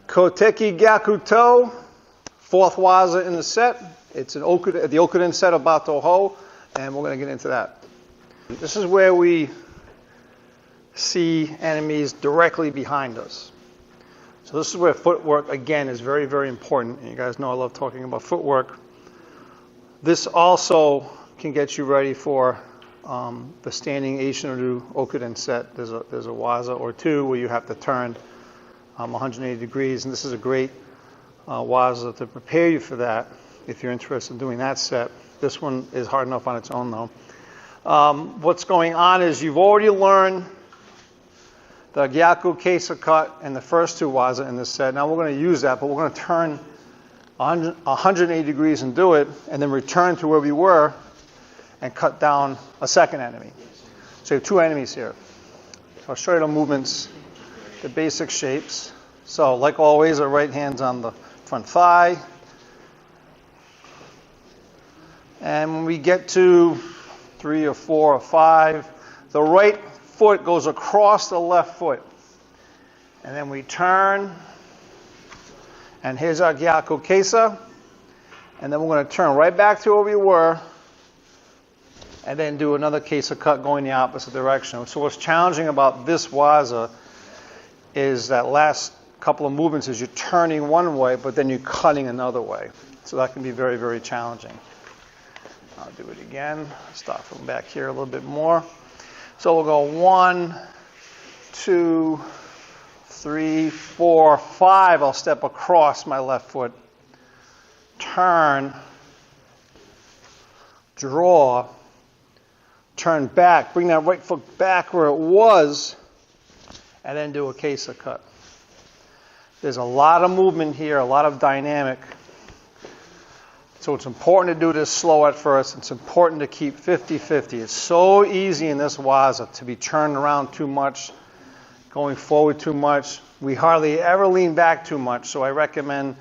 Kotekki Gyakuto, fourth waza in the set. It's the Okuden set of Bato Ho, and we're going to get into that. This is where we see enemies directly behind us. So this is where footwork, again, is very, very important. And you guys know I love talking about footwork. This also can get you ready for the standing Eishin-Ryu Okuden set. There's a waza or two where you have to turn 180 degrees, and this is a great waza to prepare you for that if you're interested in doing that set. This one is hard enough on its own, though. What's going on is you've already learned the Gyaku Keisa cut and the first two waza in this set. Now we're going to use that, but we're going to turn 180 degrees and do it, and then return to where we were and cut down a second enemy. So you have two enemies here. So I'll show you the movements, the basic shapes. So like always, our right hand's on the front thigh. And when we get to 3 or 4 or 5, the right foot goes across the left foot. And then we turn, and here's our Gyaku Keisa. And then we're going to turn right back to where we were, and then do another Keisa cut going the opposite direction. So what's challenging about this waza is that last couple of movements is you're turning one way, but then you're cutting another way. So that can be very, very challenging. I'll do it again. Start from back here a little bit more. So we'll go 1, 2, 3, 4, 5. I'll step across my left foot. Turn. Draw. Turn back. Bring that right foot back where it was. And then do a Keisa cut. There's a lot of movement here, a lot of dynamic. So it's important to do this slow at first. It's important to keep 50-50. It's so easy in this waza to be turned around too much, going forward too much. We hardly ever lean back too much, so I recommend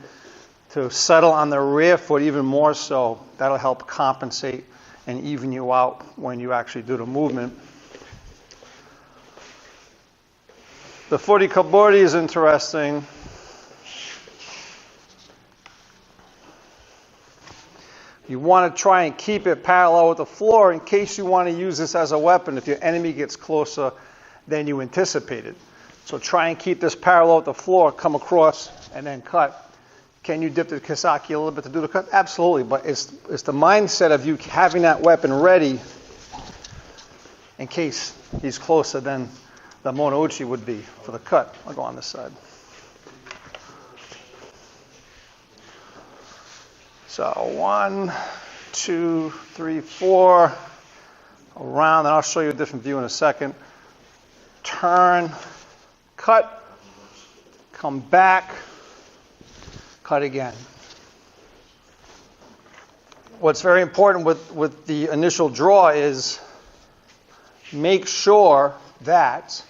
to settle on the rear foot even more so. That'll help compensate and even you out when you actually do the movement. The footy kaburi is interesting. You want to try and keep it parallel with the floor in case you want to use this as a weapon if your enemy gets closer than you anticipated. So try and keep this parallel with the floor, come across, and then cut. Can you dip the kisaki a little bit to do the cut? Absolutely, but it's the mindset of you having that weapon ready in case he's closer than the monouchi would be for the cut. I'll go on this side. So 1, 2, 3, 4, around, and I'll show you a different view in a second. Turn, cut, come back, cut again. What's very important with the initial draw is make sure that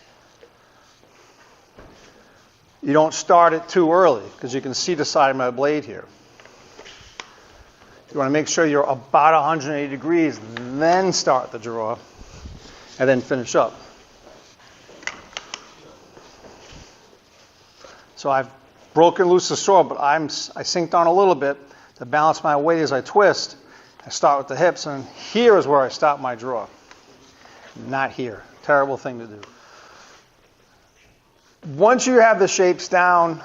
you don't start it too early, because you can see the side of my blade here. You want to make sure you're about 180 degrees, then start the draw, and then finish up. So I've broken loose the sword, but I synced on a little bit to balance my weight as I twist. I start with the hips, and here is where I stop my draw. Not here. Terrible thing to do. Once you have the shapes down,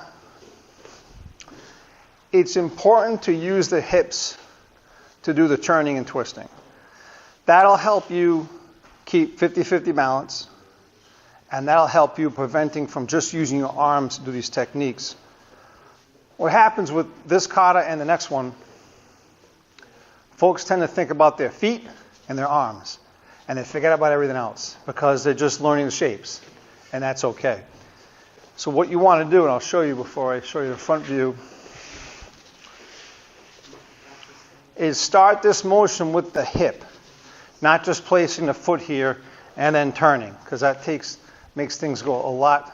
it's important to use the hips to do the turning and twisting. That'll help you keep 50-50 balance, and that'll help you preventing from just using your arms to do these techniques. What happens with this kata and the next one, folks tend to think about their feet and their arms, and they forget about everything else because they're just learning the shapes, and that's okay. So what you want to do, and I'll show you before I show you the front view, is start this motion with the hip, not just placing the foot here and then turning, because that makes things go a lot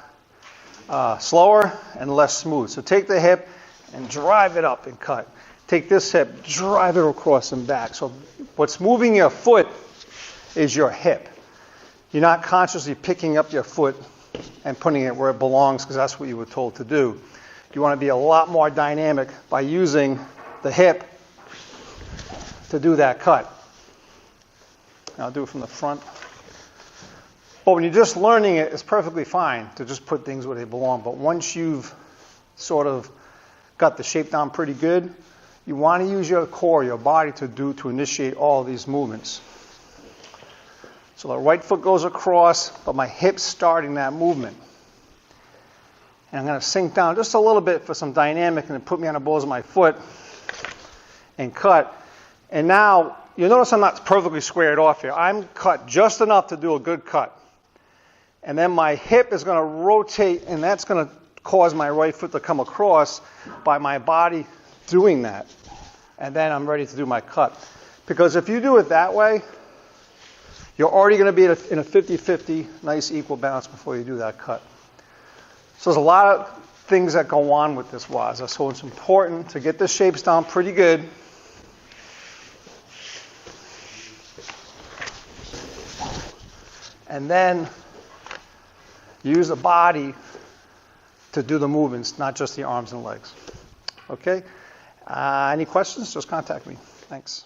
slower and less smooth. So take the hip and drive it up and cut. Take this hip, drive it across and back. So what's moving your foot is your hip. You're not consciously picking up your foot and putting it where it belongs because that's what you were told to do. You want to be a lot more dynamic by using the hip to do that cut. I'll do it from the front. But when you're just learning it, it's perfectly fine to just put things where they belong. But once you've sort of got the shape down pretty good, you want to use your core, your body to initiate all these movements. So the right foot goes across, but my hip's starting that movement. And I'm going to sink down just a little bit for some dynamic and then put me on the balls of my foot and cut. And now, you'll notice I'm not perfectly squared off here. I'm cut just enough to do a good cut. And then my hip is going to rotate, and that's going to cause my right foot to come across by my body doing that. And then I'm ready to do my cut. Because if you do it that way, you're already going to be in a 50-50, nice equal balance before you do that cut. So there's a lot of things that go on with this waza. So it's important to get the shapes down pretty good. And then use the body to do the movements, not just the arms and legs. Okay? Any questions? Just contact me. Thanks.